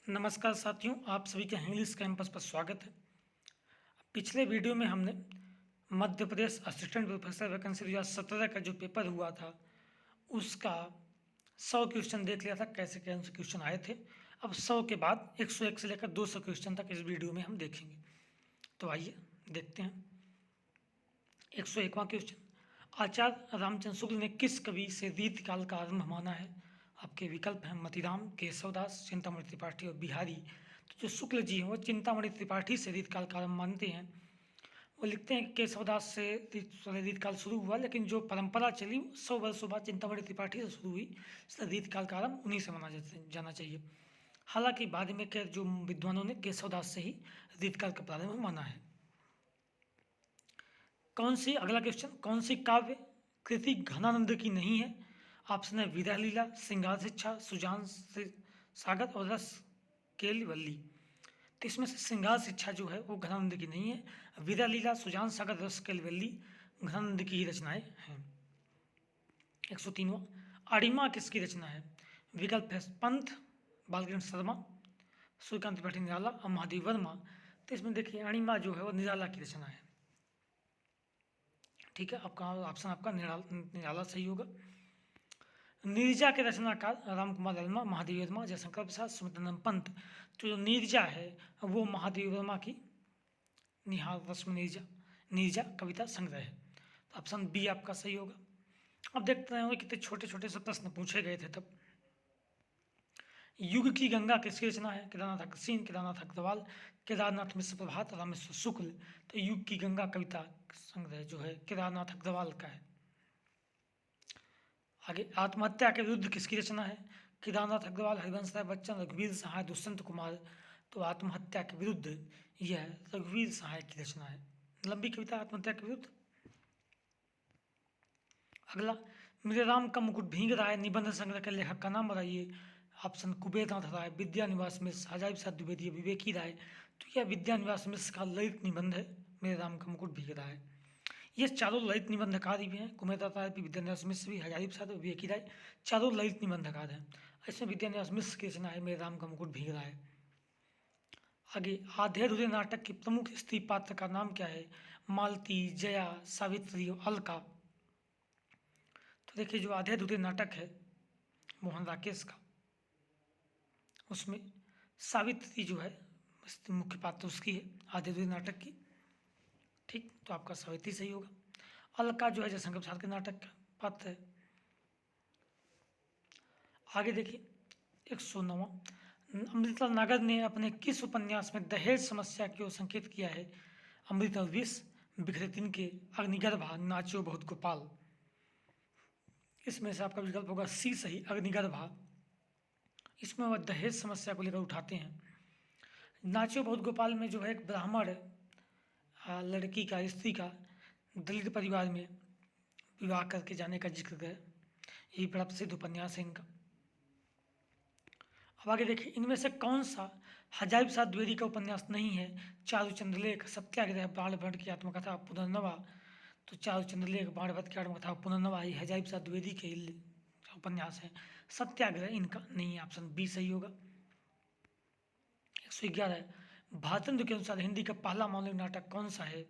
नमस्कार साथियों, आप सभी का इंग्लिश कैंपस पर स्वागत है। पिछले वीडियो में हमने Madhya Pradesh assistant professor vacancy 2017 का जो पेपर हुआ था उसका 100 क्वेश्चन देख लिया था, कैसे कैसे क्वेश्चन आए थे। अब 100 के बाद 101 से लेकर 200 क्वेश्चन तक इस वीडियो में हम देखेंगे। तो आइए देखते हैं। 101वां क्वेश्चन, आचार्य रामचंद्र शुक्ल ने किस कवि से रीतिकाल का आरंभ माना है? आपके विकल्प हैं मतीराम, केशवदास, चिंतामणि त्रिपाठी और बिहारी। तो जो शुक्ल जी हैं वो चिंतामणि त्रिपाठी से रीतकाल का आरंभ मानते हैं। वो लिखते हैं कि केशवदास से रीतकाल शुरू हुआ, लेकिन जो परंपरा चली 100 वर्षों बाद चिंतामणि त्रिपाठी से शुरू हुई, इसलिए रीतकाल का आरंभ उन्हीं से माना जाना चाहिए। हालांकि बाद में के जो विद्वानों ने केशवदास से ही रीतकाल का प्रारंभ माना है। अगला क्वेश्चन, कौन सी काव्य कृति घनानंद की नहीं है? ऑप्शन है विरह लीला, श्रृंगार शिक्षा, सुजान सागर और रस केलवल्ली। तो इसमें से श्रृंगार शिक्षा जो है वो घनानंद की नहीं है। विरह लीला, सुजान सागर, रस केलवल्ली घनानंद की ही रचनाएं हैं। 103वां, अणिमा किसकी रचना है? विकल्प है पंथ, बालकृष्ण शर्मा, सूर्यकांत त्रिपाठी निराला और महादेव वर्मा। तो इसमें देखिए अणिमा जो है वो निराला की रचना है। ठीक है, आपका ऑप्शन आपका निराला सही होगा। नीरजा के रचनाकार राम कुमार वर्मा, महादेव वर्मा, जयशंकर प्रसाद, सुमित्रानंद पंत। तो जो नीरजा है वो महादेव वर्मा की निहार रश्मि नीरजा नीरजा कविता संग्रह है। तो ऑप्शन बी आपका सही होगा। अब देखते हैं कितने छोटे छोटे से प्रश्न पूछे गए थे तब। युग की गंगा किसकी रचना है? केदारनाथ अग्रसेन, केदारनाथ अग्रवाल, केदारनाथ मिश्र प्रभात, रामेश्वर शुक्ल। तो युग की गंगा कविता संग्रह जो है केदारनाथ अग्रवाल का है। आगे, आत्महत्या के विरुद्ध किसकी रचना है? केदारनाथ अग्रवाल, हरिवंश राय बच्चन, रघुवीर सहाय, दुष्यंत कुमार। तो आत्महत्या के विरुद्ध यह रघुवीर सहाय की रचना है। लंबी कविता आत्महत्या के विरुद्ध। अगला, मेरे राम का मुकुट भींग रहा है निबंध संग्रह के लेखक का नाम बताइए। ऑप्शन कुबेरनाथ राय, विद्यानिवास मिश्र, हजारी प्रसाद द्विवेदी, विवेकी राय। तो यह विद्यानिवास मिश्र का ललित निबंध है, मेरे राम का मुकुट भींग रहा है। ये चारों ललित निबंधकार भी हैं, कुबेरनाथ राय भी, विद्यानिवास मिश्र भी, हजारी प्रसाद और विवेकी राय, चारों ललित निबंधकार हैं। इसमें विद्यानिवास मिश्र की रचना है मेरे राम का मुकुट भींग रहा है। आगे, आधे अधूरे नाटक के प्रमुख स्त्री पात्र का नाम क्या है? मालती, जया, सावित्री और अलका। तो देखिए जो आधे अधूरे नाटक है मोहन राकेश का, उसमें सावित्री जो है मुख्य पात्र उसकी है आधे अधूरे नाटक की। ठीक, तो आपका सावित्री सही होगा। अलका जो है जयशंकर प्रसाद के नाटक का पात्र है। आगे देखिए 109वां, अमृता नागर ने अपने किस उपन्यास में दहेज समस्या की ओर संकेत किया है? अमृत और विष, बिखरे तिनके, अग्निगर्भा, नाचो बहुत गोपाल। इसमें से आपका विकल्प होगा सी सही, अग्निगर्भा। इसमें वह दहेज समस्या को लेकर उठाते हैं। नाचो बहुत गोपाल में जो है एक ब्राह्मण लड़की का, स्त्री का दलित परिवार में विवाह करके जाने का जिक्र है। यही बड़ा प्रसिद्ध उपन्यास है इनका। अब आगे देखिए, इनमें से कौन सा हजारी प्रसाद द्विवेदी का उपन्यास नहीं है? चारु चंद्रलेख, सत्याग्रह, बाणभट्ट की आत्मकथा, पुनर्नवा। तो चारु चंद्रलेख, बाणभट्ट की आत्मकथा, पुनर्नवा ये हजारी प्रसाद द्विवेदी के उपन्यास है। सत्याग्रह इनका नहीं है, ऑप्शन बी सही होगा। 111, भारतेंदु के अनुसार हिंदी का पहला मौलिक नाटक कौन सा है?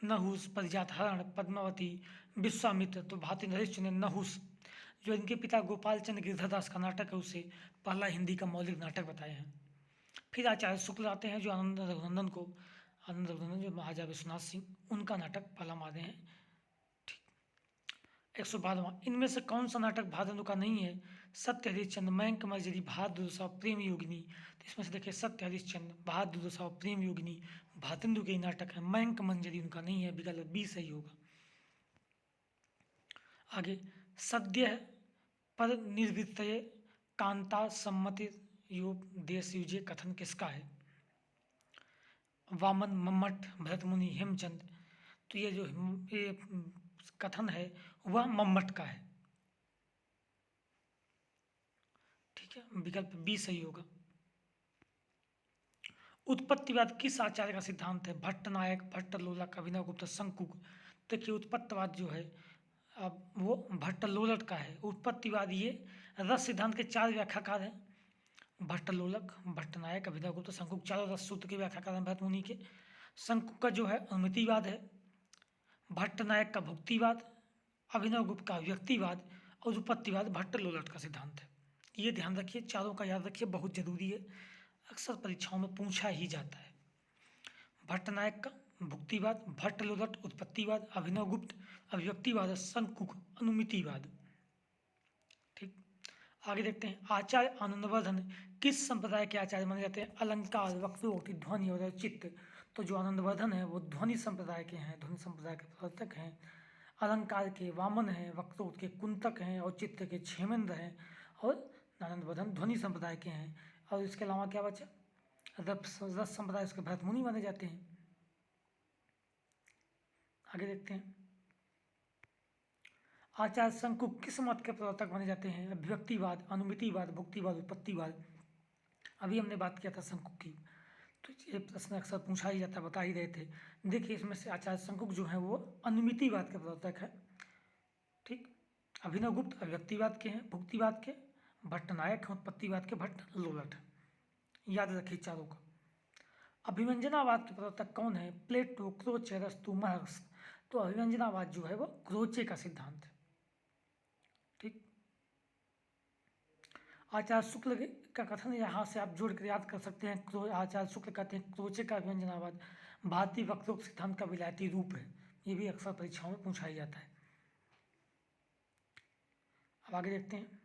नहुस, परिजात हरण, पद्मावती, विश्वामित्र। तो भारतेंदु हरिश्चंद्र ने नहुस, जो इनके पिता गोपाल चंद्र गिरधरदास का नाटक है, उसे पहला हिंदी का मौलिक नाटक बताए हैं। फिर आचार्य शुक्ल आते हैं जो आनंद रघुनंदन जो महाराजा विश्वनाथ सिंह, उनका नाटक पहला माने हैं। ठीक, 112वां, इनमें से कौन सा नाटक भारतेंदु का नहीं है? सत्य हरिश्चंद्र, मयंक मर्जरी, बहादुर दुर्सा, प्रेम योगिनी। तो इसमें से देखिए सत्य हरिश्चंद्र, बहादुर दुर्सा, प्रेम योगिनी भारतेंदु के नाटक है। मयंक मंजरी उनका नहीं है, विकल्प बी सही होगा। आगे, सद्य पर निर्वृत्त कांता सम्मति योग देश युजे कथन किसका है? वामन, मम्मट, भरत मुनि, हेमचंद। तो ये जो ये कथन है वह मम्मट का है। ठीक है, विकल्प बी सही होगा। उत्पत्तिवाद किस आचार्य का सिद्धांत है? भट्ट नायक, भट्ट लोलक, अभिनव गुप्त, शंकुक। देखिए उत्पत्तिवाद जो है अब वो भट्ट लोलट का है। उत्पत्तिवाद ये रस सिद्धांत के 4 व्याख्याकार हैं। भट्टलोलक, भट्टनायक, अभिनवगुप्त, शंकुक, चारों रस सूत्र की व्याख्या कर रहे हैं भरत मुनि के। शंकुक का जो है अनुमितिवाद है, भट्टनायक का भुक्तिवाद, अभिनवगुप्त का व्यक्तिवाद और उपपत्तिवाद भट्टलोलट का सिद्धांत है। ये ध्यान रखिए, चारों का याद रखिए, बहुत जरूरी है, अक्सर परीक्षाओं में पूछा ही जाता है। भट्टनायक का भुक्तिवाद, भट्टलोलट उत्पत्तिवाद, अभिनवगुप्त अभिव्यक्तिवाद, शंकुक अनुमितिवाद। ठीक, आगे देखते हैं। आचार्य आनंदवर्धन किस संप्रदाय के आचार्य माने जाते हैं? अलंकार, वक्रोक्ति, ध्वनि और चित्त। तो जो आनंदवर्धन है वो ध्वनि संप्रदाय के हैं, ध्वनि संप्रदाय के प्रवर्तक हैं। अलंकार के वामन हैं, वक्रोक्ति के कुंतक हैं और चित्त के क्षेमेंद्र हैं। और आनंदवर्धन ध्वनि संप्रदाय के हैं। और इसके अलावा क्या बचा? रस संप्रदाय, उसके भरत मुनि माने जाते हैं। आगे देखते हैं। आचार्य शंकुक किस मत के प्रवर्तक माने जाते हैं? अभिव्यक्तिवाद, अनुमितिवाद, भुक्तिवाद, उत्पत्तिवाद। अभी हमने बात किया था शंकुक की, तो ये प्रश्न अक्सर पूछा ही जाता, बता ही रहे थे। देखिए, इसमें से आचार्य शंकुक जो है वो अनुमितिवाद के प्रवर्तक है। ठीक, अभिनवगुप्त अभिव्यक्तिवाद के हैं, भुक्तिवाद के भट्टनायक हैं, उत्पत्तिवाद के भट्टलोलट। याद रखिए चारों का। अभिव्यंजनावाद के प्रवर्तक कौन है? प्लेटो, क्रोचे, अरस्तु, मार्क्स। तो अभिव्यंजनावाद जो है वो क्रोचे का सिद्धांत है। ठीक, आचार्य शुक्ल का कथन यहाँ से आप जोड़ कर याद कर सकते हैं। आचार्य शुक्ल कहते हैं क्रोचे का अभिव्यंजनावाद भारतीय वक्रोक्त सिद्धांत का विलायती रूप है। ये भी अक्सर परीक्षाओं में पूछा ही जाता है। अब आगे देखते हैं।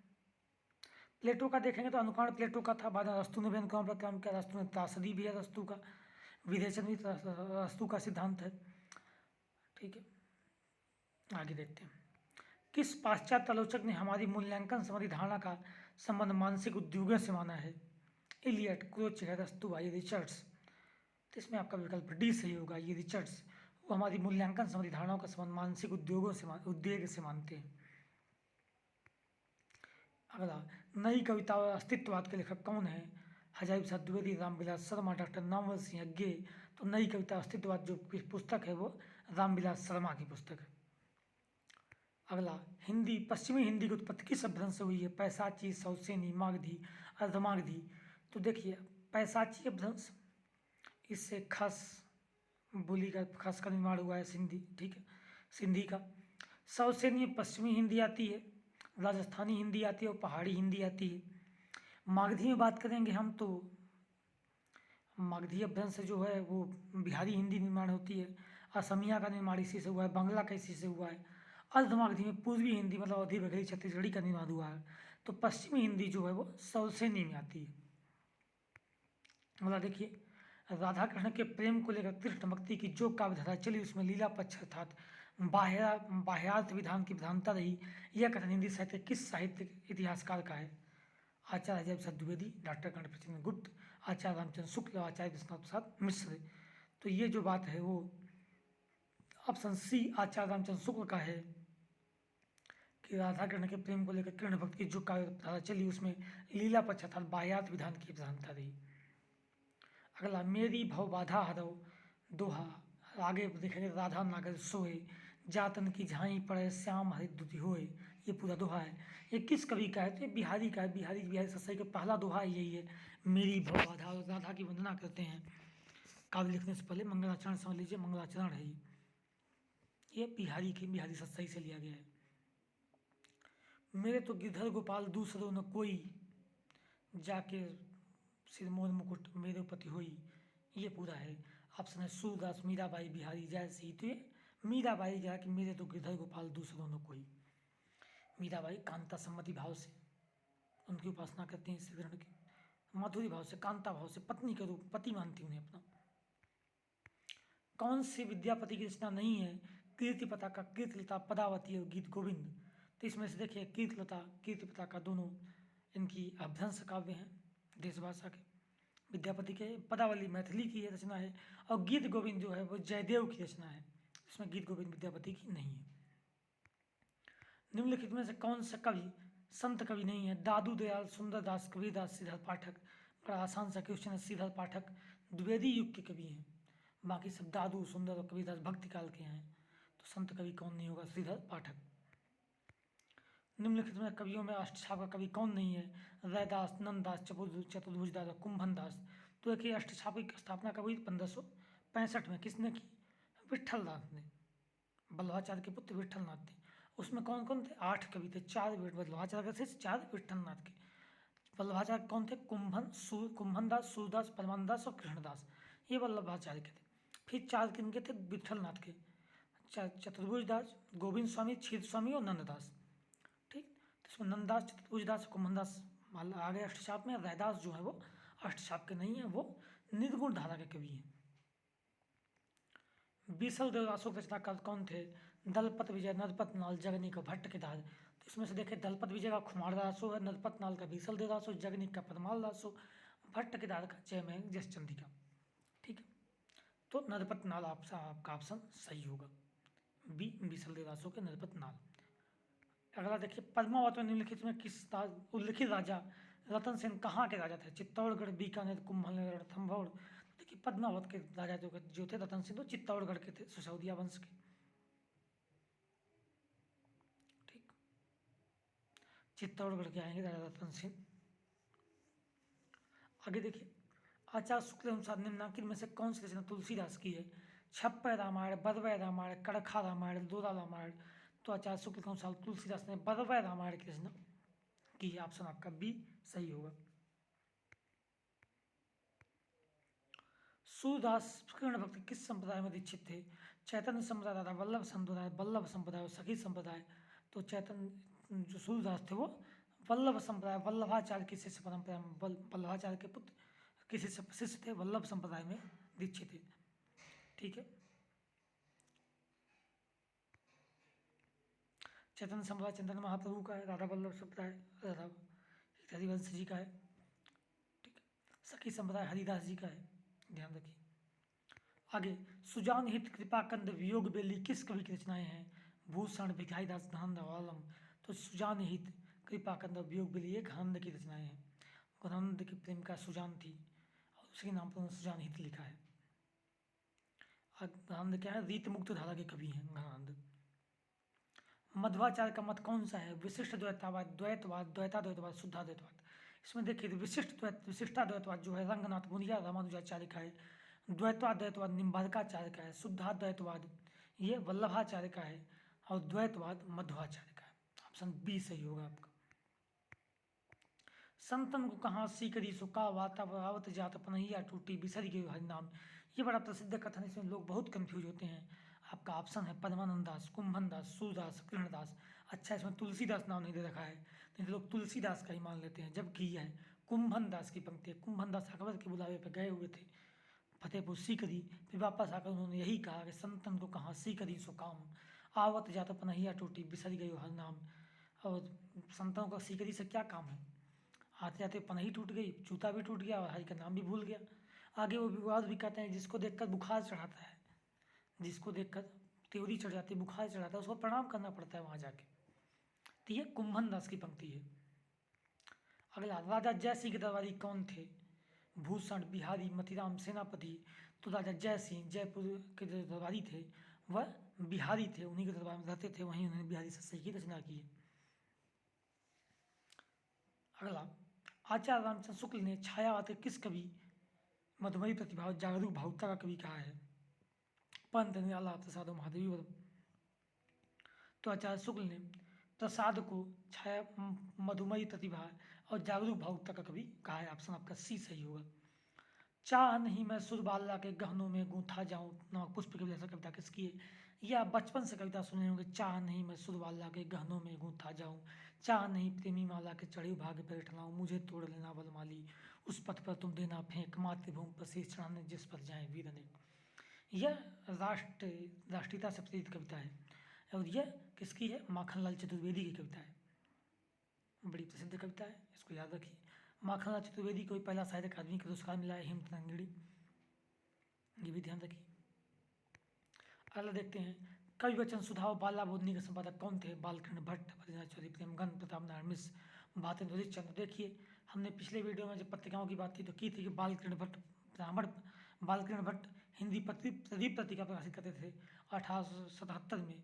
प्लेटो का देखेंगे तो अनुकरण प्लेटो का था, बाद में अरस्तु ने भी अनुकरण पर काम किया। अरस्तु ने त्रासदी भी है अरस्तु का, विरेचन भी अरस्तु का सिद्धांत है। ठीक है, आगे देखते हैं। किस पाश्चात्य आलोचक ने हमारी मूल्यांकन संबंधी धारणा का संबंध मानसिक उद्योगों से माना है? इलियट, क्रोचे, अरस्तु, ये रिचर्ड्स। तो इसमें आपका विकल्प डी सही होगा, ये रिचर्ड्स। वो हमारी मूल्यांकन संबंधी धारणाओं का संबंध मानसिक उद्योगों से उद्वेग से मानते हैं। अगला, नई कविता और अस्तित्ववाद के लेखक कौन है? हजारी प्रसाद द्विवेदी, रामविलास शर्मा, डॉक्टर नामवर सिंह अज्ञे। तो नई कविता अस्तित्ववाद जो पुस्तक है वो रामविलास शर्मा की पुस्तक है। अगला, हिंदी, पश्चिमी हिंदी की उत्पत्ति किस अपभ्रंश से हुई है? पैसाची, सौसेनी, मागधी, अर्धमागधी। तो देखिए, पैसाची अपभ्रंश, इससे खस बोली का, खस का निर्माण हुआ है, सिंधी। ठीक है, सिंधी का। सौसेनी पश्चिमी हिंदी आती है, राजस्थानी हिंदी आती है और पहाड़ी हिंदी आती है। मागधी में बात करेंगे हम तो मागधी अपभ्रंश जो है वो बिहारी हिंदी निर्माण होती है। असमिया का निर्माण इसी से हुआ है, बांग्ला का इसी से हुआ है। अर्धमागधी में पूर्वी हिंदी मतलब अवधी वगैरह छत्तीसगढ़ी का निर्माण हुआ है। तो पश्चिमी हिंदी जो है वो सौसेनी में आती है। मतलब देखिए, राधा कृष्ण के प्रेम को लेकर कृष्ण भक्ति की जो काव्यधारा चली उसमें लीला पक्ष अर्थात बाह्यार्थ विधान की प्रधानता रही। यह कथन हिंदी साहित्य किस साहित्य इतिहासकार का है? आचार्य हजारी प्रसाद द्विवेदी, डॉक्टर गणपति गुप्त, आचार्य रामचंद्र शुक्ल, आचार्य विश्वनाथ प्रसाद मिश्र। तो ये जो बात है वो ऑप्शन सी आचार्य रामचंद्र शुक्ल का है कि राधा कृष्ण के प्रेम को लेकर कृष्ण भक्त की जो काव्यधारा चली उसमें लीला पक्ष अर्थात बाह्यार्थ विधान की प्रधानता रही। अगला, मेरी भव बाधा हरौ दोहा। आगे देखेंगे, राधा नागर सोए, जातन की झाई पड़े, श्याम हरित दुति होए। ये पूरा दोहा है। ये किस कवि का है? तो ये बिहारी का है, बिहारी बिहारी सत्सई का पहला दोहा यही है, मेरी भव बाधा। राधा की वंदना करते हैं काव्य लिखने से पहले, मंगलाचरण समझ लीजिए, मंगलाचरण है ये बिहारी सत्सई से लिया गया है। मेरे तो गिरधर गोपाल दूसरो न कोई, जाके सिर मोर मुकुट मेरे पति होई। ये पूरा है। ऑप्शन है सूरदास, मीराबाई, बिहारी जैसी। तो ये मीराबाई क्या कि मेरे तो गिरधर गोपाल दूसरों न कोई। मीराबाई कांता सम्मति भाव से उनकी उपासना करती हैं, श्री कृष्ण की माधुरी भाव से, कांता भाव से, पत्नी के रूप, पति मानती उन्हें अपना। कौन सी विद्यापति की रचना नहीं है? कीर्तिपता का कीर्तिलता, पदावती और गीत गोविंद। तो इसमें से देखिए, कीर्तिलता कीर्तिपता का दोनों इनकी अपभ्रंश काव्य हैं देश भाषा के। विद्यापति के पदावली मैथिली की रचना है और गीत गोविंद जो है वो जयदेव की रचना है। इसमें गीत गोविंद विद्यापति की नहीं है। निम्नलिखित में से कौन सा कवि संत कवि नहीं है? दादू दयाल, सुंदरदास, कबीरदास, सिद्धार्थ पाठक। बड़ा आसान सा क्वेश्चन है। सिद्धार्थ पाठक द्विवेदी युग के कवि हैं, बाकी सब दादू, सुंदर और कबीरदास भक्ति काल के हैं। तो संत कवि कौन नहीं होगा? सिद्धार्थ पाठक। निम्नलिखित में कवियों में अष्टछाप का कवि कौन नहीं है? रैदास, नंददास, चतुर्भुजदास और कुंभनदास। तो देखिए अष्टछाप की स्थापना कब हुई? 1565 में। किसने की? विट्ठलनाथ ने, वल्लभाचार्य के पुत्र विट्ठलनाथ थे। उसमें कौन कौन थे? 8 कवि थे, 4 वल्लभाचार्य के थे, 4 विट्ठलनाथ के। वल्लभाचार्य कौन थे? कुंभनदास, सूरदास, परमानंदास और कृष्णदास, ये वल्लभाचार्य के थे। फिर 4 किनके थे? विट्ठलनाथ के, चतुर्भुजदास, गोविंद स्वामी, क्षीर स्वामी और नंददास। ठीक, तो इसमें नंददास, चतुर्भुजदास, कुंभनदास आ गए अष्टछाप में। रैदास जो है वो अष्टछाप के नहीं है, वो निर्गुण धारा के कवि हैं। बीसल देवदासों के रचनाकार कौन थे? दलपत विजय, नरपत नाल, जगनीक और भट्ट केदार। तो इसमें से देखें, दलपत विजय का खुमार दासो है, नरपत नाल का बीसल देवदासो, जगनीक का परमाल दासो, भट्ट केदार का जय में जस चंद्रिका। ठीक है, तो नरपत नाल आपका ऑप्शन सही होगा, बी बीसल देवदासों के नरपत नाल। अगला देखिए, पद्मावत में निम्नलिखित में किस उल्लिखित राजा रतन सेन कहाँ के राजा थे? चित्तौड़गढ़, बीकानेर, कुंभलनेर, रणथंभौर। देखिए पद्मावत के राजा जो थे रतन सेन, तो चित्तौड़गढ़ के थे, सिसोदिया वंश के। ठीक, चित्तौड़गढ़ के आएंगे राजा रतन सेन। आगे देखिए, आचार्य शुक्ल अनुसार निम्नांकित में से कौन सी रचना तुलसीदास की है? छप्पर रामायण, बरवय रामायण, कड़खा रामायण, दोरा रामायण। तो आचार्य शुक्ल के अनुसार तुलसीदास ने बरवय रामायण की रचना की है, ऑप्शन आपका बी सही होगा। सूरदास कृष्ण भक्ति किस संप्रदाय में दीक्षित थे? चैतन्य संप्रदाय, राधा वल्लभ संप्रदाय, वल्लभ संप्रदाय और सखी संप्रदाय। तो चैतन्य जो सूरदास थे वो वल्लभ संप्रदाय, वल्लभाचार्य की शिष्य परंपरा में, वल्लभाचार्य के पुत्र के शिष्य थे, वल्लभ संप्रदाय में दीक्षित थे। ठीक है, चैतन्य संप्रदाय चैतन्य महाप्रभु का है, राधा वल्लभ संप्रदाय राधा हरिवंश जी का है। ठीक है, सखी संप्रदाय हरिदास जी का है, ध्यान रखिए। आगे, सुजान हित कृपाकंद वियोग बेली किस कवि की रचनाएं हैं? भूषण, भिखारीदास, धनंद और आलम। तो सुजान हित, कृपाकंद और वियोग बेली एक घनंद की रचनाएं हैं। घनंद की प्रेमिका सुजान थी और उसके नाम पर सुजान हित लिखा है। घनंद क्या है? रीत मुक्त धारा के कवि हैं घनंद। मध्वाचार्य का मत कौन सा है? विशिष्ट द्वैतावाद, द्वैतवाद, द्वैताद्वैतवाद, शुद्धाद्वैतवाद। इसमें देखिए, विशिष्टाद्वैतवाद जो है रंगनाथ मुनिया रामानुजाचार्य का है, द्वैताद्वैतवाद निम्बार्काचार्य का है, शुद्धाद्वैतवाद ये वल्लभाचार्य का है और द्वैतवाद मध्वाचार्य का है। ऑप्शन बी सही होगा आपका। संतन को कहाँ सीकरी सुका वातावत जात पनहिया टूटी बिसरी गई हरिनाम। ये बड़ा प्रसिद्ध कथन है, इसमें लोग बहुत कंफ्यूज होते हैं। आपका ऑप्शन है परमानंद दास, कुंभन दास, सूरदास, कृष्णदास। अच्छा, इसमें तुलसीदास नाम नहीं दे रखा है, नहीं तो लोग तुलसीदास का ही मान लेते हैं, जबकि यह है कुंभन दास की पंक्ति है। कुंभन दास अकबर के बुलावे पर गए हुए थे फतेहपुर सीकरी, फिर वापस आकर उन्होंने यही कहा कि संतन को कहाँ सीकरी सो काम, आवत जात पनहिया टूटी बिसरी गई हर नाम। और संतों का सीकरी से क्या काम है? आते जाते पनही टूट गई, जूता भी टूट गया और हरि का नाम भी भूल गया। आगे वो विवाद भी कहते हैं, जिसको देखकर बुखार चढ़ाता है, जिसको देखकर त्योरी चढ़ जाती है, बुखार चढ़ाता है, उसको प्रणाम करना पड़ता है वहाँ जाके। तो ये कुंभन दास की पंक्ति है। अगला, राजा जय सिंह के दरबारी कौन थे? भूषण, बिहारी, मतीराम, सेनापति। तो राजा जय सिंह जयपुर के जो दरबारी थे वह बिहारी थे, उन्हीं के दरबार में रहते थे, वहीं उन्होंने बिहारी सत्सई की रचना की है। अगला, आचार्य रामचंद्र शुक्ल ने छायावाद के किस कवि मधुमयी प्रतिभा और जागरूक भावुकता का कवि कहा है? पंत, निराला, प्रसाद और महादेवी वर्म। तो आचार्य शुक्ल ने प्रसाद को छाया, मधुमयी प्रतिभा और जागरूक भावुकता का कवि कहा है। ऑप्शन आपका सी सही होगा। चाह नहीं मैं सुरबाला के गहनों में गूंथा जाऊं, नमक पुष्प की जैसा कविता किसकी है? यह आप बचपन से कविता सुने होंगे। चाह नहीं मैं सुरबाला के गहनों में गूंथा जाऊं, चाह नहीं प्रेमी माला के चढ़ी भाग्य पर बैठना, मुझे तोड़ लेना बलमाली, उस पथ पर तुम देना फेंक, मातृभूमि पर शीश चढ़ाने जिस पर जाए वीर ने। यह राष्ट्रीयता से प्रेरित कविता है और यह किसकी है? माखनलाल चतुर्वेदी की कविता है, बड़ी प्रसिद्ध कविता है, इसको याद रखिए। माखनलाल चतुर्वेदी को पहला साहित्य अकादमी का पुरस्कार मिला है, हेमंत रंगड़ी, ये भी ध्यान रखिए। अगला देखते हैं, कवि वचन सुधा और बाला बोधनी के संपादक कौन थे? बालकृष्ण भट्ट, बद्रीनाथ चौधरी, प्रेमगंध, प्रताप नारायण मिश्र, भातेन्द्र हरिश्चंद्र। देखिए, हमने पिछले वीडियो में जब पत्रिकाओं की बात की तो की थी कि बालकृष्ण भट्ट ब्राह्मण, बालकृष्ण भट्ट हिंदी प्रदीप पत्रिका प्रकाशित करते थे 1877 में,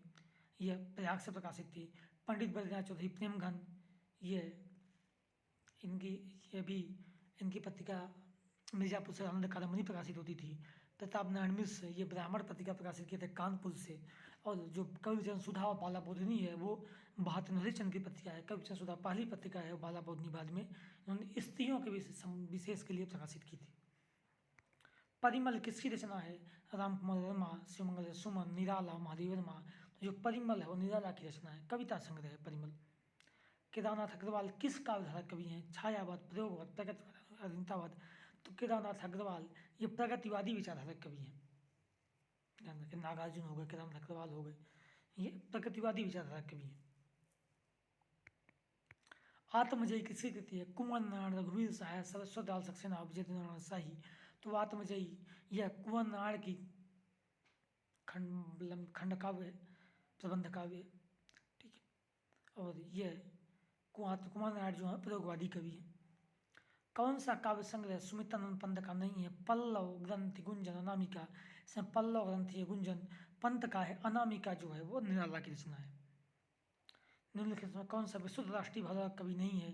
यह प्रयाग से प्रकाशित थी। पंडित बद्रीनाथ चौधरी प्रेमघन, ये भी इनकी पत्रिका मिर्जापुर से आनंद कादम्बरी प्रकाशित होती थी। प्रताप नारायण मिश्र ये ब्राह्मण पत्रिका प्रकाशित किए थे कानपुर से। और जो कविचरण सुधा और बाला बोधिनी है वो बहादुर हरिश्चंद्र की पत्रिका है। कविचरण सुधा पहली पत्रिका है, बाला बोधिनी बाद में इन्होंने स्त्रियों के विशेष के लिए प्रकाशित की थी। परिमल किसकी रचना है? राम कुमार वर्मा, शिवमंगल सुमन, निराला, महादेव वर्मा। तो जो परिमल है वो निराला की रचना है, कविता संग्रह है परिमल। केदारनाथ अग्रवाल किस काव्यधारा कवि हैं? छायावाद, प्रयोगवाद, प्रगतिवाद, अधीनतावाद। तो केदारनाथ अग्रवाल ये प्रगतिवादी विचारधारा कवि हैं। ध्यान रखें, नागार्जुन हो गए, केदारनाथ अग्रवाल हो गए, ये प्रगतिवादी विचारधारा कवि हैं। आत्मजयी किसकी कृति है? कुंवर नारायण, रघुवीर सहाय, सरस्वत दास सक्सेना, विजय नारायण शाही। तो आत्मजयी यह कुंवर नारायण की खंड काव्य है, प्रबंध काव्य है, ठीक है। और यह कुंवर नारायण जो है प्रयोगवादी कवि है। कौन सा काव्य संग्रह सुमित्रानंद पंत का नहीं है? पल्लव ग्रंथ गुंजन अनामिका। इसमें पल्लव ग्रंथ ये गुंजन पंत का है, अनामिका जो है वो निराला की रचना है। निम्नलिखित में कौन सा विशुद्ध राष्ट्रीय भाषा कवि नहीं है?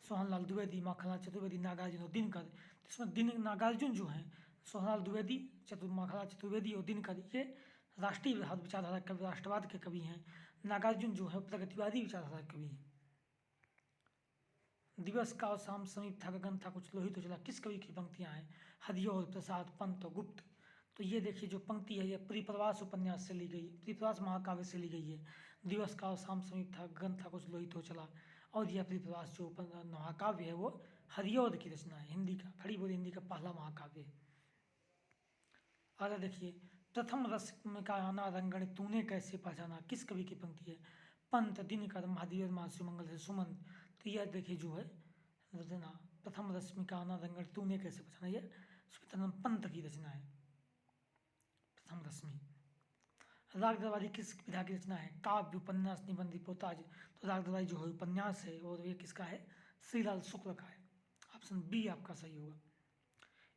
सोहनलाल द्विवेदी, माखनलाल चतुर्वेदी, नागार्जुन और दिनकर। इसमें नागार्जुन जो हैं, सोहनलाल द्विवेदी, माखनलाल चतुर्वेदी और दिनकर ये राष्ट्रीय विचारधारा कवि, राष्ट्रवाद के कवि हैं। नागार्जुन जो है प्रगतिवादी विचारधारा कवि हैं। दिवस का और शाम समीप था, गगन था कुछ लोहित उजला, किस कवि की पंक्तियां हैं? हरिऔध, प्रसाद, पंत और गुप्त। तो ये देखिए जो पंक्ति है ये परिप्रवास उपन्यास से ली गई, परिप्रवास महाकाव्य से ली गई है। दिवस का और शाम समीप था, गगन था कुछ लोहित हो चला। और यह परिप्रवास जो महाकाव्य है वो हरिऔध की रचना है, हिंदी का, खड़ी बोली हिंदी का पहला महाकाव्य है। आगे देखिए, प्रथम रश्मि का आना रंगण तूने कैसे पहचाना, किस कवि की पंक्ति है? पंत, दिनकर, महादेव, शिवमंगल से सुमन। तो यह देखिए जो है रचना प्रथम रश्मि का आना रंगण तूने कैसे पहचाना, यह सुमित्रानंद पंत की रचना है, प्रथम रश्मि। राग दरबारी किस विधा की रचना है? काव्य, उपन्यास, निबंध, रिपोर्टाज। तो राग दरबारी जो है उपन्यास है और ये किसका है? श्रीलाल शुक्ल का है। ऑप्शन बी आपका सही होगा।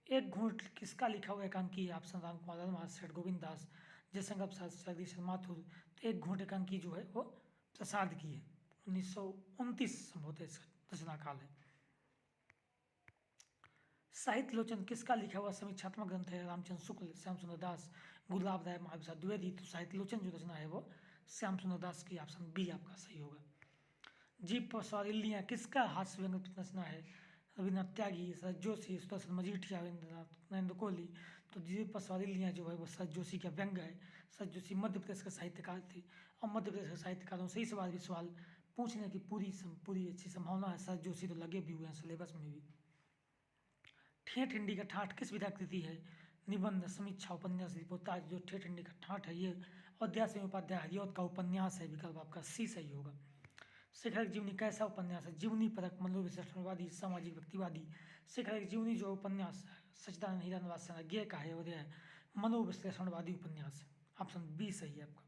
एक घूंट किसका लिखा हुआ एकांकी है? ऑप्शन राम कुमार वर्मा, सेठ गोविंद दास, जयशंकर प्रसाद, जगदीश माथुर। तो एक घूंट एकांकी जो है वो प्रसाद की है, 1929 संभवतः इसका रचना काल है। साहित्य लोचन किसका लिखा हुआ समीक्षात्मक ग्रंथ है? रामचंद्र शुक्ल, श्याम सुंदर दास, गुलाब राय, महाप्रसाद द्विवेदी। तो साहित्य लोचन जो रचना है वो श्याम सुंदर दास की, ऑप्शन बी आपका सही होगा। जीप पर सवार इल्लियाँ किसका हास्य व्यंग रचना है? रविन्द्रनाथ त्यागी, शरद जोशी, सुदर्शन मजीठिया, नरेंद्र कोहली। तो जीप पर सवार इल्लियाँ जो है वो शरद जोशी का व्यंग है। शरद जोशी मध्य प्रदेश के साहित्यकार थे और मध्य प्रदेश के साहित्यकारों से इस बार भी सवाल पूछने की पूरी अच्छी संभावना है। शरद जोशी तो लगे भी हुए हैं सिलेबस में भी। ठेठ हिंडी का ठाठ किस विधा कृति है? निबंध, समीक्षा, उपन्यास, रिपोर्टाज। जो ठेठ हिंडी का ठाठ है ये अध्याय सिंह उपाध्याय हरिऔध का उपन्यास है, विकल्प आपका सी सही होगा। शिखर की जीवनी कैसा उपन्यास है? जीवनी परक, मनोविश्लेषणवादी, सामाजिक व्यक्तिवादी। शिखर की जीवनी जो उपन्यास है सच्चिदानंद हीरा निवास गेय का है और यह मनोविश्लेषणवादी उपन्यास है, ऑप्शन बी सही है आपका।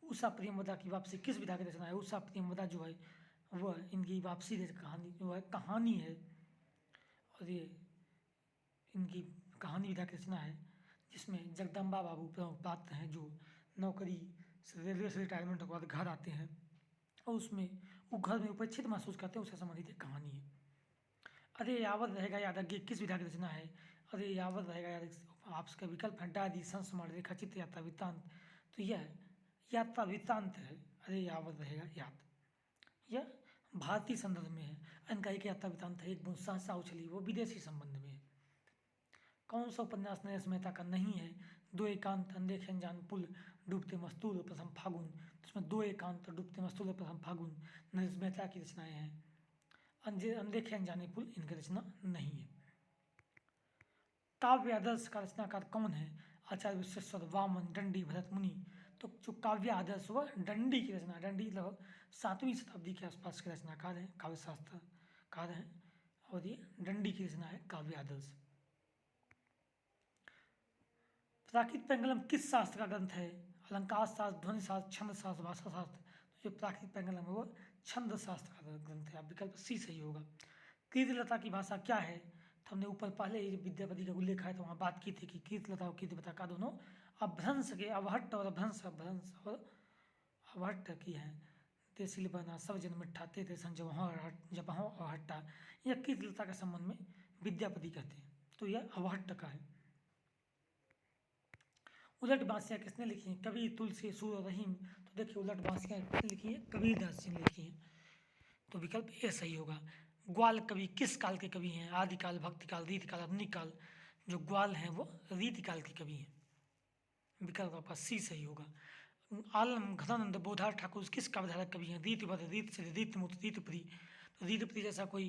उषा प्रेमवदा की वापसी किस विधा की रचना है? उषा प्रेमवदा जो है वह इनकी वापसी कहानी जो है कहानी है और ये इनकी कहानी विधा की रचना है जिसमें जगदम्बा बाबू प्रमुख पात्र हैं जो नौकरी से, रेलवे से रिटायरमेंट के बाद घर आते हैं और उसमें वो घर में उपेक्षित महसूस करते हैं, उससे संबंधित एक कहानी है। अरे यावत रहेगा याद अज्ञे किस विधा की रचना है? अरे यावत रहेगा याद आपका विकल्प है डायरी, संस्मरण, रेखाचित्र, यात्रा वृत्तांत। तो यह यात्रा वृत्तांत है। अरे यावत रहेगा याद, यह भारतीय संदर्भ में है। इनका एक यात्रा वृत्तांत है, एक बूंद सहसा उछली, वो विदेशी संबंध में है। कौन सा उपन्यास नरेश मेहता का नहीं है? दो एकांत, अनदेखे अनजान पुल, डूबते मस्तूल और प्रथम फागुन। इसमें दो एकांत, डूबते मस्तूल और प्रथम फागुन नरेश मेहता की रचनाएं हैं। अनदेखे अनजाने पुल इनकी रचना नहीं है। काव्य आदर्श का रचनाकार कौन है? आचार्य विश्वेश्वर, वामन, दंडी, भरत मुनि। तो जो काव्य आदर्श वह दंडी की रचना, दंडी लगभग 7वीं शताब्दी के आसपास के रचनाकार हैं, काव्य शास्त्रकार हैं और ये दंडी की रचना है काव्य आदर्श। प्राकृत पेंगलम किस शास्त्र का ग्रंथ है? अलंकार शास्त्र, ध्वनि शास्त्र, छंद शास्त्र, भाषा शास्त्र। तो जो प्राकृत पेंगलम है वो छंद शास्त्र का ग्रंथ है, आप विकल्प सी सही होगा। कीर्तिलता की भाषा क्या है? तो हमने ऊपर पहले ही विद्यापति का उल्लेख है तो वहाँ बात की थी कि कीर्तिलता और कीर्तिलता का दोनों अभ्रंश के, अवहट्ट और अभ्रंश, अभ्रंश और अवहट्ट की हैं। तेसिल बना सब जन मिठा ते सन जब हों अवहट्टा, यह कीर्तलता के संबंध में विद्यापति कहते हैं, तो यह अवहट्ट का है। उलट बांसियाँ किसने लिखी हैं? कबीर, तुलसी, सूर और रहीम। तो देखिए उलट बांसियाँ किसने लिखी हैं? कबीरदास जी ने लिखी हैं, तो विकल्प ए सही होगा। ग्वाल कवि किस काल के कवि हैं? आदिकाल, भक्तिकाल, रीतिकाल, आधुनिक जो ग्वाल हैं वो रीतिकाल के कवि हैं, विकल्प आपका सी सही होगा। आलम घनानंद बोधार ठाकुर किस काव्यधारा कवि हैं? रीतिबद्ध, रीत सिद्ध, रीतिमुक्त, रीतिप्रिय। तो रीतिप्रिय जैसा कोई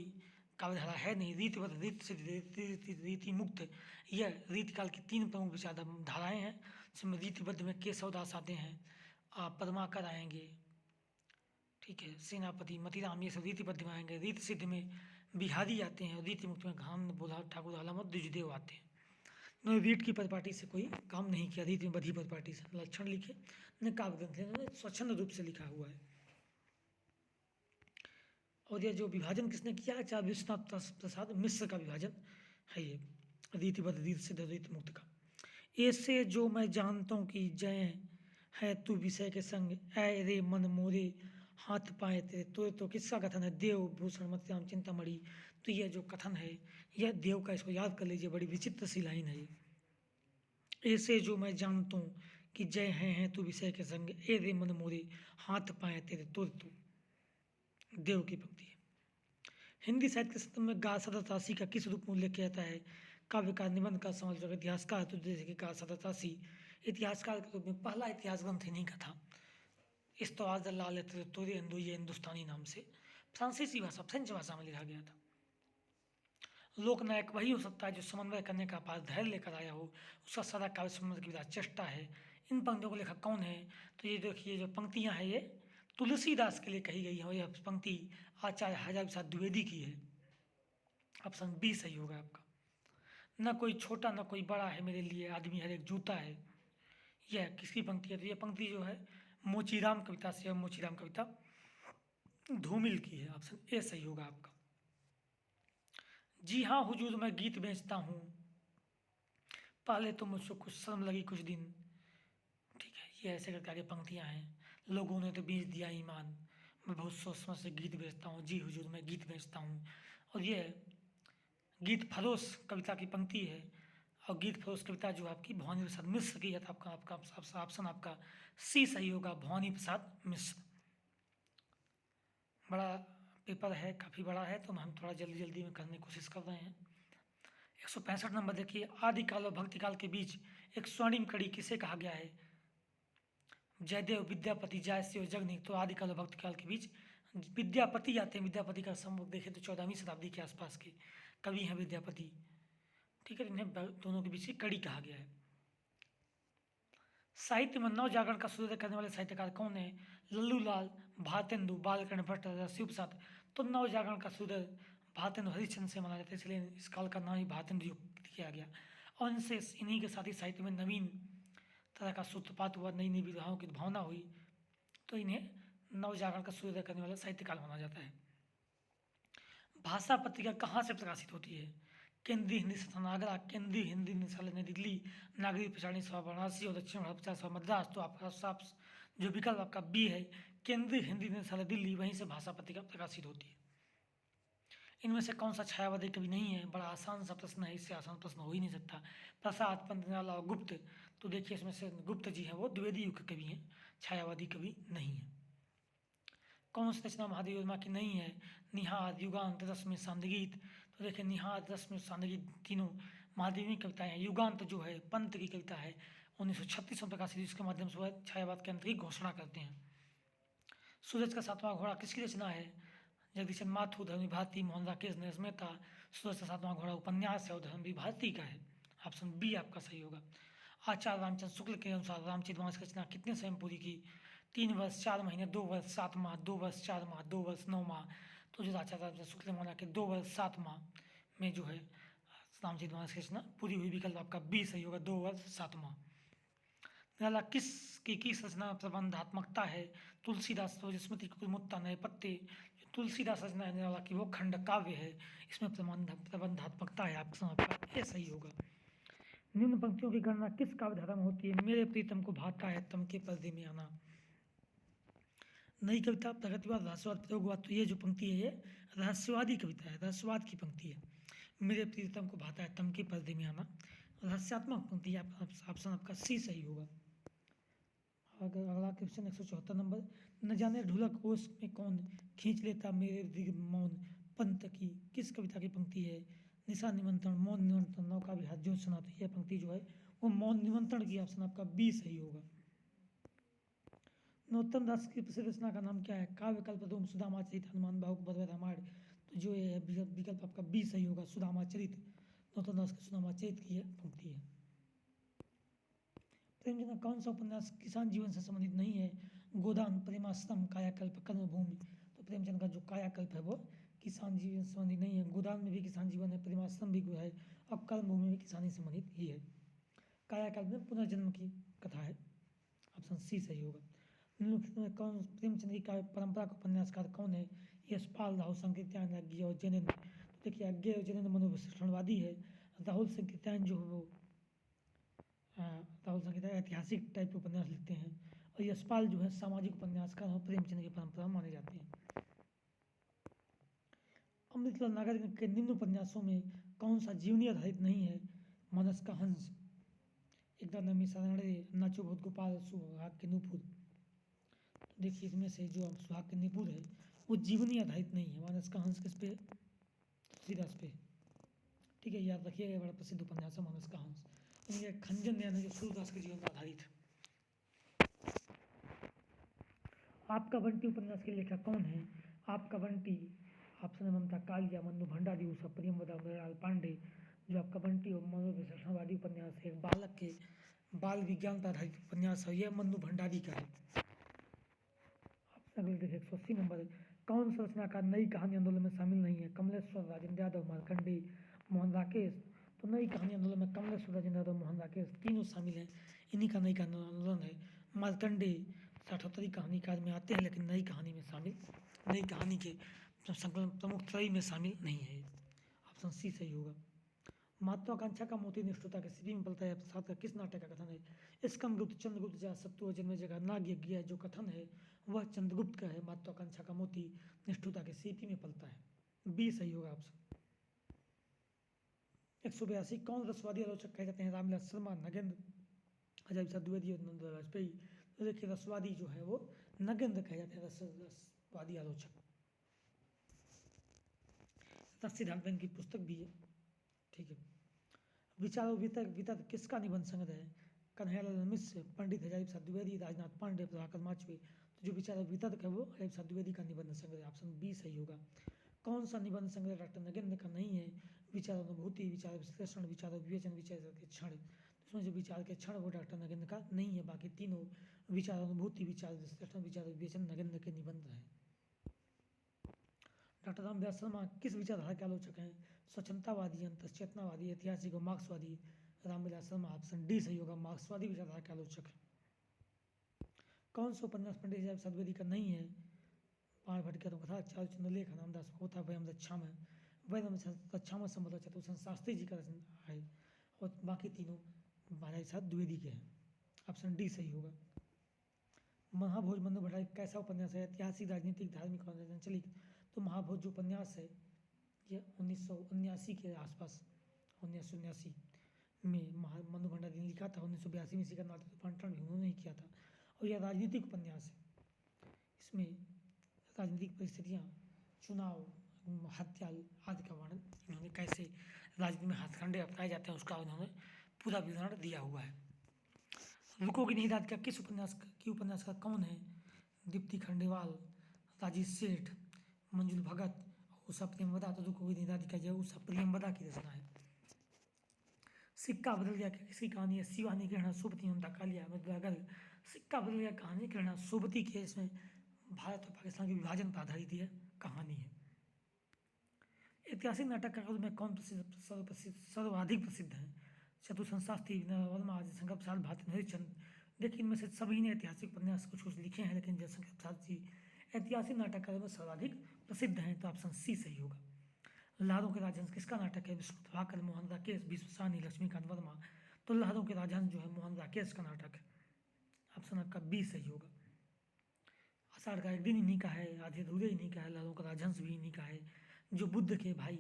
काव्यधारा है नहीं। रीतिबद्ध, रीत सिद्ध, रीति मुक्त, यह रीतिकाल की 3 प्रमुख विचारधाराएं हैं, जिसमें रीतिबद्ध में केशवदास आते हैं, पद्माकर आएंगे, ठीक है, सेनापति, मतीराम, ये सब रीतिबद्ध में आएंगे। रीत सिद्ध में बिहारी आते हैं और रीति मुक्त में घान, बोधार ठाकुर, आलम और द्विजदेव आते हैं। उन्होंने रीट की परिपाटी से कोई काम नहीं किया, रीत में बधी परिपाटी से लक्षण लिखे ने काव्य ग्रंथ इन्होंने स्वच्छंद रूप से लिखा हुआ है। और यह जो विभाजन किसने किया? आचार्य विश्वनाथ प्रसाद मिश्र का विभाजन है ये, रीतिबद्ध, रीत सिद्ध, रीति मुक्त का। ऐसे जो मैं जानता हूँ कि जय है तू विषय के संग, ऐ रे मन मोरे हाथ पाए तेरे। तो किसका कथन है? देव भूषण मत राम चिंतामणि। तो यह जो कथन है यह देव का, इसको याद कर लीजिए, बड़ी विचित्र सी लाइन है ये। ऐसे जो मैं जानता हूँ कि जय है तू विषय के संग, ए रे मन मोरे हाथ पाए तेरे। तो देव की पंक्ति है। हिंदी साहित्य के संदर्भ में गा सदतासी का किस रूप में उल्लेख किया जाता है? काव्यकार, निबंध का, समालोचक, इतिहासकार। तो जैसे कि गा सदतासी इतिहासकार के रूप में पहला इतिहास ग्रंथ इन्हीं का था। इस्तवाज लाल तोरे हिंदू, ये हिंदुस्तानी नाम से फ्रांसीसी भाषा, फ्रेंच भाषा में लिखा गया था। लोकनायक वही हो सकता है जो समन्वय करने का पास धैर्य लेकर आया हो, उसका सदा काव्य संबंध की चेष्टा है। इन पंक्तियों को लेखक कौन है? तो ये देखिए जो पंक्तियां हैं ये तुलसीदास के लिए कही गई है, और यह पंक्ति आचार्य हजारी प्रसाद द्विवेदी की है। ऑप्शन बी सही होगा आपका। न कोई छोटा न कोई बड़ा है मेरे लिए, आदमी हर एक जूता है, यह किसकी पंक्ति है? तो यह पंक्ति जो है मोचीराम कविता से, मोचीराम कविता धूमिल की है। ऑप्शन ए सही होगा आपका। जी हाँ हुजूर मैं गीत बेचता हूँ, पहले तो मुझको कुछ शर्म लगी कुछ दिन, ठीक है, ये ऐसे करके आगे पंक्तियाँ हैं। लोगों ने तो बेच दिया ईमान, मैं बहुत सोच समझ से गीत बेचता हूँ, जी हुजूर मैं गीत बेचता हूँ। और ये गीत फरोश कविता की पंक्ति है, और गीत फरोश कविता जो आपकी भवानी प्रसाद मिश्र की है। तो आपका ऑप्शन आपका सी सही होगा, भवानी प्रसाद मिश्र। बड़ा पेपर है, काफ़ी बड़ा है, तो हम थोड़ा जल्दी जल्दी में करने की कोशिश कर रहे हैं। 165 नंबर देखिए, आदिकाल और भक्तिकाल के बीच एक स्वर्णिम कड़ी किसे कहा गया है? जयदेव, विद्यापति, जायसी और जगनीक। तो आदिकाल और भक्तिकाल के बीच विद्यापति आते हैं। विद्यापति का संभव देखें तो 14वीं शताब्दी के आसपास के कवि हैं विद्यापति, ठीक है, इन्हें दोनों के बीच की कड़ी कहा गया है। साहित्य में नव जागरण का सूर्योदय करने वाले साहित्यकार कौन है? लल्लू लाल, भारतेंदु, बालकर्ण भट्ट, शिव प्रसाद। तो नव जागरण का सूर्योदय भारतेंदु हरिश्चंद्र से माना जाता है, इसलिए इस काल का नाम ही भारतेंदु युग किया गया। और इनसे इन्हीं के साथ ही साहित्य में नवीन तरह का सूत्रपात हुआ, नई नई विधाओं की भावना हुई, तो इन्हें नव जागरण का सूर्योदय करने वाला साहित्यकाल माना जाता है। भाषा पत्रिका कहाँ से प्रकाशित होती है? केंद्रीय हिंदी संस्थान आगरा, केंद्रीय हिंदी निदेशालय नई दिल्ली, नागरिक प्रचारणी सभा वाराणसी और दक्षिण भारत प्रचार सभा मद्रास। तो आपका साफ जो विकल्प आपका बी है, केंद्रीय हिंदी निदेशालय दिल्ली, वहीं से भाषा पत्रिका प्रकाशित होती है। इनमें से कौन सा छायावादी कवि नहीं है? बड़ा आसान सा प्रश्न है, इससे आसान प्रश्न हो ही नहीं सकता। प्रसाद, पंतनाला और गुप्त। तो देखिए इसमें से गुप्त जी हैं वो द्विवेदी युग के कवि हैं, छायावादी कवि नहीं है। कौन सी रचना महादेव वर्मा की नहीं है? निहाद, युगांत, रश्मि, सांदगीत। तो देखिए निहाद, रश्मि, सांदगीत तीनों महादेवी कविताएं हैं। युगांत जो है पंत की कविता है, 1936 में प्रकाशित, जिसके माध्यम से वह छायावाद के अंत की घोषणा करते हैं। सूरज का सातवां घोड़ा किसकी रचना है? जगदीशन माथुर, धर्मवीर भारती, मोहन राकेश, नरेश मेहता। सूरज का सातवां घोड़ा उपन्यास है और धर्मवीर भारती का है। ऑप्शन बी आपका सही होगा। आचार्य रामचंद्र शुक्ल के अनुसार रामचरितमानस की रचना कितने समय में पूरी की? 3 वर्ष 4 महीने, 2 वर्ष 7 माह, 2 वर्ष 4 माह, 2 वर्ष 9 माह। तो जो आचार्य रामचंद्र शुक्ल ने माना कि 2 वर्ष 7 माह में जो है रामचरितमानस की रचना पूरी हुई। विकल्प आपका बी सही होगा, 2 वर्ष 7 माह। निराला किस रचना में प्रबंधात्मकता है? तुलसीदास तो स्मृति कुमुत्ता नए पत्ते, जो तुलसीदास रचना है निराला की वो खंड काव्य है, इसमें प्रबंधात्मकता है। आपका ये सही होगा। निम्न पंक्तियों की गणना किस काव्यधारा में होती है? मेरे प्रीतम को भाता है तम के पर्दे में आना। नई कविता प्रगतिवाद रहस्यवाद प्रयोगवाद। तो ये जो पंक्ति है ये रहस्यवादी कविता है, रहस्यवाद की पंक्ति है। मेरे प्रियतम को भाता है तम के पर्दे में आना, रहस्यात्मक पंक्ति है। ऑप्शन आपका सी सही होगा। अगर अगला क्वेश्चन 174 नंबर, न जाने ढोलक ओस में कौन खींच लेता मेरे दिग मौन, पंत की किस कविता की पंक्ति है? निशा निमंत्रण, मौन निमंत्रण, नौका विहार, ज्योत्सना। तो यह पंक्ति जो है वो मौन निमंत्रण की। ऑप्शन आपका बी सही होगा। नरोत्तम दास की प्रसिद्ध रचना का नाम क्या है? काव्य कल्पद्रुम, सुदामा चरित, हनुमान बाहु बरबर रामायण। तो जो ये विकल्प आपका बी सही होगा, सुदामा चरित। नरोत्तम दास की सुदामा चरित की यह पंक्ति है। प्रेमचंद का कौन सा उपन्यास किसान जीवन से संबंधित नहीं है? गोदान, प्रेमाश्रम, कायाकल्प, कर्मभूमि। तो प्रेमचंद का जो कायाकल्प है वो किसान जीवन से संबंधित नहीं है। गोदान में भी किसान जीवन है, प्रेमाश्रम भी है और कर्मभूमि में किसानी संबंधित ही है। कायाकल्प में पुनर्जन्म की कथा है। ऑप्शन सी सही होगा। निम्नलिखित में कौन प्रेमचंद की काव्य परंपरा का उपन्यासकार कौन है? यशपाल, राहुल संकीर्त्यायन, अज्ञेय और जैनेन्द्र। तो देखिए अज्ञेय और जैनेन्द्र मनोविश्लेषणवादी है। राहुल संकीर्त्यायन जो है वो राहुल संकीर्त्यायन ऐतिहासिक टाइप के उपन्यास लिखते हैं और यशपाल जो है सामाजिक उपन्यासकार और प्रेमचंद की परंपरा माने जाते हैं। अमृतलाल नागर के निम्न उपन्यासों में कौन सा जीवनी आधारित नहीं है? मानस का हंस, एक नमी सारणे, नाचो बहुत गोपाल, सुहाग के नूपुर। तो देखिए इसमें से जो सुहाग के नूपुर है वो जीवनी आधारित नहीं है। मानस का हंस किस पे? तुलसीदास पे। ठीक है, याद रखिएगा, बड़ा प्रसिद्ध उपन्यास है मानस का हंस। इनके खंजन यानी जो सूरदास के जीवन पर आधारित है। आपका बंटी उपन्यास के लेखक कौन है? आपका बंटी, ऑप्शन है ममता कालिया, मन्नू भंडारी, उषा प्रियंवदा, मृणाल पांडे। जो आपका बंटी और मनोविश्लेषणवादी उपन्यास है, एक बालक के बाल विज्ञान पर आधारित उपन्यास है, यह मन्नू भंडारी का है। अगले देखिए 180 नंबर, कौन सा रचनाकार नई कहानी आंदोलन में शामिल नहीं है? कमलेश्वर, राजेंद्र यादव, मार्कंडे, मोहन राकेश। तो नई कहानी आंदोलन में कमलेश्वर, राजेंद्र यादव, मोहन राकेश तीनों शामिल हैं। इन्हीं का नई कहानी आंदोलन है। मार्कंडे 78वीं कहानीकार में आते हैं लेकिन नई कहानी में शामिल, नई कहानी के संकलन प्रमुख त्रयी में शामिल नहीं है। ऑप्शन सी सही होगा। महत्वाकांक्षा का मोती निष्ठुरता के सीपी में पलता है प्रसाद का किस नाटक का कथन है? स्कंदगुप्त, चंद्रगुप्त जा सत्तु और जन्म जगह नाग यज्ञ। जो कथन है वह चंद्रगुप्त का है। महत्वाकांक्षा का मोती निष्ठुरता के सीपी में पलता है, बी सही होगा ऑप्शन। 182, कौन रसवादी आलोचक कहे जाते हैं? रामविलास शर्मा, नगेंद्र, अजय प्रसाद द्विवेदी और नंदलाल वाजपेयी। तो देखिए रसवादी जो है वो नगेंद्र कहे जाते हैं, रसवादी आलोचक। सिद्धांत की पुस्तक भी है। ठीक है, विचार वितर्क वितर्क किसका निबंध संग्रह है? कन्हैयालाल मिश्र, पंडित हजारी प्रसाद द्विवेदी, राजनाथ पांडे, प्रभाकर माचवे। तो जो विचार वितर्क है वो हजारी प्रसाद द्विवेदी का निबंध संग्रह। ऑप्शन बी सही होगा। कौन सा निबंध संग्रह डॉक्टर नगेंद्र का नहीं है? विचार अनुभूति, विचार विश्लेषण, विचार विवेचन, विचार के क्षण। इसमें जो विचार के क्षण वो डॉक्टर नगेंद्र का नहीं है। बाकी तीनों विचार अनुभूति, विचार विश्लेषण, विचार विवेचन नगेंद्र के निबंध हैं। डॉक्टर रामविलास शर्मा किस विचारधारा के आलोचक हैं? स्वच्छंदतावादी, अंतश्चेतनावादी, ऐतिहासिक और मार्क्सवादी। रामविलास शर्मा ऑप्शन डी सही होगा, मार्क्सवादी विचारधारा के आलोचक है। कौन सा उपन्यास पंडित हजारी प्रसाद द्विवेदी का नहीं है? पाण भट्ट का कथा, चारुचंद्र लेख, रामदास कथा, वयम दक्षाम है, वयम दक्षाम संबंध चतुर्सेन शास्त्री जी का रचना है और बाकी तीनों हजारी प्रसाद द्विवेदी के हैं। ऑप्शन डी सही होगा। महाभोज मन्नू भट्टाचार्य कैसा उपन्यास है? ऐतिहासिक, राजनीतिक, धार्मिक और आंचलिक। तो महाभोज जो उपन्यास है ये 1979 के आसपास, 1979 में मन्नू भंडारी ने लिखा था। 1982 में इसी का नाटक रूपांतरण भी उन्होंने ही किया था और यह राजनीतिक उपन्यास है। इसमें राजनीतिक परिस्थितियाँ, चुनाव, हत्या आदि का वर्णन इन्होंने कैसे राजनीति में हथकंडे अपनाए जाते हैं उसका उन्होंने पूरा विवरण दिया हुआ है। रुकोगी नहीं राधिका किस उपन्यास का कौन है? दीप्ति खंडेवाल, राजेश सेठ, मंजुल भगत, उषा प्रियंवदा। तो रुकोगी नहीं राधिका जो उषा प्रियंवदा की रचना है। सिक्का बदल गया किसकी कहानी है? शिवानी किरण, सोबती, ममता कालिया, मृदुला। सिक्का बदल गया कहानी किरण सोबती के, इसमें भारत और पाकिस्तान के विभाजन पर आधारित यह कहानी है। ऐतिहासिक नाटक का में कौन सर्वाधिक प्रसिद्ध है? चतुर्सेन शास्त्री, विनय वर्मा, जयशंकर प्रसाद, भारती हरिश्चंद्र। देखिए इनमें से सभी ने ऐतिहासिक उपन्यास कुछ कुछ लिखे हैं लेकिन जयशंकर प्रसाद जी ऐतिहासिक नाटककारों में सर्वाधिक प्रसिद्ध हैं। तो ऑप्शन सी सही होगा। लहरों के राजहंस किसका नाटक है? विष्णु प्रभाकर, मोहन राकेश, विश्व सानी, लक्ष्मीकांत वर्मा। तो लहरों के राजहंस जो है मोहन राकेश का नाटक है। ऑप्शन आपका बी सही होगा। आषाढ़ का एक दिन इन्हीं का है, आधे अधूरे इन्हीं का है, लालों का राजहंस भी इन्हीं का है, जो बुद्ध के भाई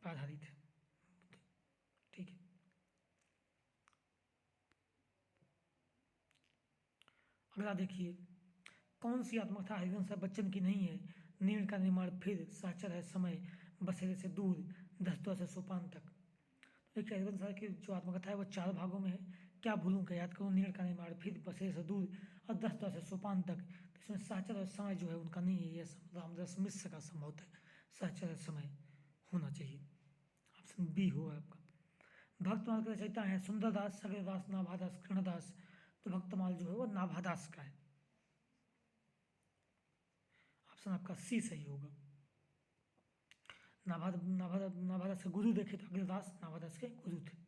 पर आधारित है। ठीक है, अगला देखिए, कौन सी आत्मकथा हरिवंश बच्चन की नहीं है? नीड़ का निर्माण फिर, साचर है समय, बसेरे से दूर, दस्तुआ से सोपान तक। देखिए हरिवंश की जो आत्मकथा है वो 4 भागों में है। क्या भूलूं क्या याद करूं, नीड़ का निर्माण फिर, बसेरे से दूर और दस्तुआ से सोपान तक। तो इसमें साचर और समय जो है उनका नहीं है, यह रामदास मिश्र का संभवत है, साचर और समय होना चाहिए। ऑप्शन बी हुआ आपका। भक्तमाल का रचयिता है सुंदरदास, सगरदास, नाभादास, कृष्णदास। तो भक्तमाल जो है वो नाभादास का है। ऑप्शन आपका सी सही होगा। नाभादास के गुरु देखे तो अग्रदास नाभादास के गुरु थे।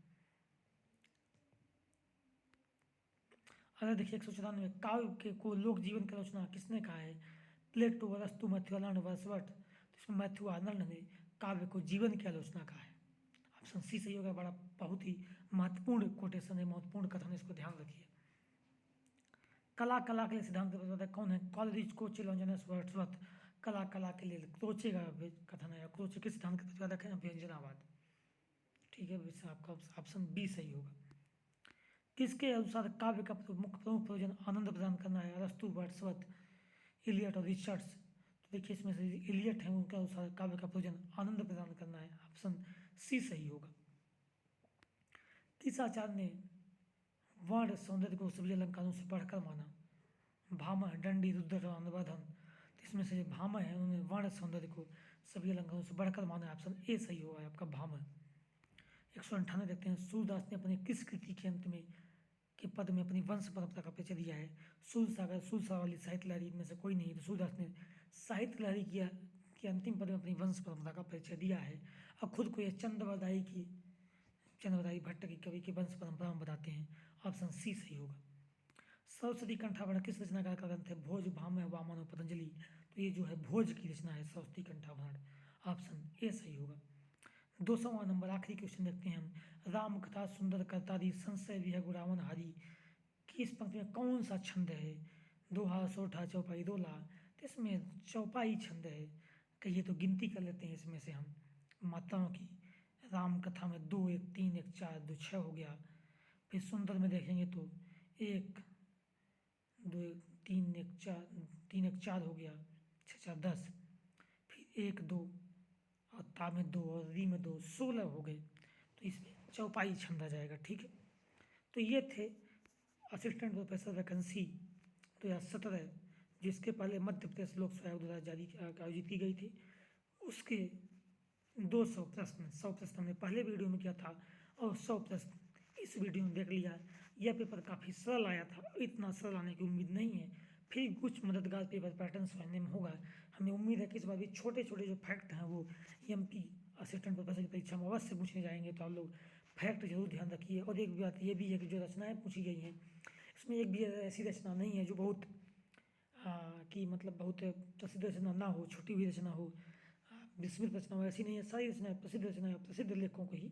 अगर देखिए 194, काव्य के को लोक जीवन की रचना किसने कहा है? प्लेटो, अरस्तु, मैथ्यू आर्नल्ड, वर्ड्सवर्थ। तो इसमें मैथ्यू आर्नल्ड ने काव्य को जीवन की आलोचना कहा है। ऑप्शन सी सही होगा। बड़ा बहुत ही महत्वपूर्ण कोटेशन है, महत्वपूर्ण कथन, इसको ध्यान रखिए। कला कला के लिए सिद्धांत प्रतिपादक कौन है? कॉलरिज, कोचे, लॉन्जिनस, वर्ड्सवर्थ। कला कला के लिए क्रोचे का कथन है, क्रोचे के सिद्धांत के प्रतिपादक है व्यंजनावाद। ठीक है, वैसे आपका ऑप्शन बी सही होगा। किसके अनुसार काव्य का प्रमुख प्रयोजन आनंद प्रदान करना है? अरस्तु, वर्ड्सवर्थ, इलियट और रिचर्ड्स। तो देखिए इसमें से इलियट है, उनके अनुसार काव्य का प्रयोजन आनंद प्रदान करना है। ऑप्शन सी सही होगा। किस आचार्य ने वर्ण सौंदर्य को सभी अलंकारों से बढ़कर माना? भामह, दंडी, रुद्र और अनुवादन। तो इसमें से भामह है, उन्होंने वर्ण सौंदर्य को सभी अलंकारों से बढ़कर माना। ऑप्शन ए सही होगा आपका, भामह। 198 देखते हैं, सूरदास ने अपनी किस कृति के अंत में के पद में अपनी वंश परंपरा का परिचय दिया है? सूरसागर, सूरसागर वाली साहित्य लहरी इनमें से कोई नहीं। तो सूरदास ने साहित्य लहरी किया के अंतिम पद में अपनी वंश परंपरा का परिचय दिया है और खुद को यह चंद्रवरदायी भट्ट की कवि की वंश परंपरा में बताते हैं। ऑप्शन सी सही होगा। सरस्वती कंठाभरण किस रचनाकार का ग्रंथ है? भोज, भामह, वामन और पतंजलि। तो ये जो है भोज की रचना है सरस्वती कंठाभरण। ऑप्शन ए सही होगा। 200वां नंबर, आखिरी क्वेश्चन देखते हैं हम। राम कथा सुंदर करतारी, संशय विहग रावण हारी की इस पंक्ति में कौन सा छंद है? दोहा, सोठा, चौपाई, रोला। तो इसमें चौपाई छंद है। कहिए तो गिनती कर लेते हैं इसमें से हम मात्राओं की। राम कथा में 2, 1, 3, 1, 4, 2, 6 हो गया। फिर सुंदर में देखेंगे तो 1, 2, 1, 3, 1, 4, 3, 1, 4 हो गया, 6, 4, 10। फिर 1, 2 और ता में 2 और री में 2, 16 हो गए। तो इसमें चौपाई छंद आ जाएगा। ठीक है, तो ये थे असिस्टेंट प्रोफेसर वैकेंसी 2017, जिसके पहले मध्य प्रदेश लोक सेवा आयोग द्वारा आयोजित की गई थी। उसके 200 प्रश्न, 100 प्रश्न हमने पहले वीडियो में किया था और 100 प्रश्न इस वीडियो में देख लिया। यह पेपर काफ़ी सरल आया था, इतना सरल आने की उम्मीद नहीं है, फिर कुछ मददगार पेपर पैटर्न समझने में होगा। हमें उम्मीद है कि इस बार भी छोटे छोटे जो फैक्ट हैं वो एमपी असिस्टेंट प्रोफेसर की परीक्षा में अवश्य पूछने जाएंगे। तो आप लोग फैक्ट जरूर ध्यान रखिए। और एक बात ये भी है कि जो रचनाएँ पूछी गई हैं इसमें एक भी ऐसी रचना नहीं है जो बहुत कि मतलब बहुत प्रसिद्ध रचना ना हो, छुटी हुई रचना हो, विस्मृत रचना हो, ऐसी नहीं है। सारी रचनाएँ प्रसिद्ध रचनाएँ, प्रसिद्ध लेखकों को ही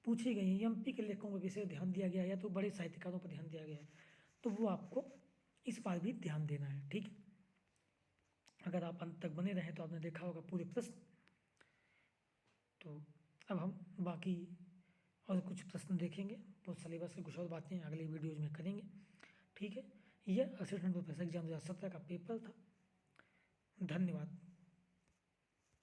पूछी गई हैं। एमपी के लेखकों पर विशेष ध्यान दिया गया है या तो बड़े साहित्यकारों पर ध्यान दिया गया है, तो वो आपको इस बार भी ध्यान देना है। ठीक है, अगर आप अंत तक बने रहें तो आपने देखा होगा पूरे प्रश्न। तो अब हम बाकी और कुछ प्रश्न देखेंगे, तो सिलेबस की कुछ और बातें अगले वीडियोज में करेंगे। ठीक है, यह असिस्टेंट प्रोफेसर एग्जाम 2017 का पेपर था। धन्यवाद।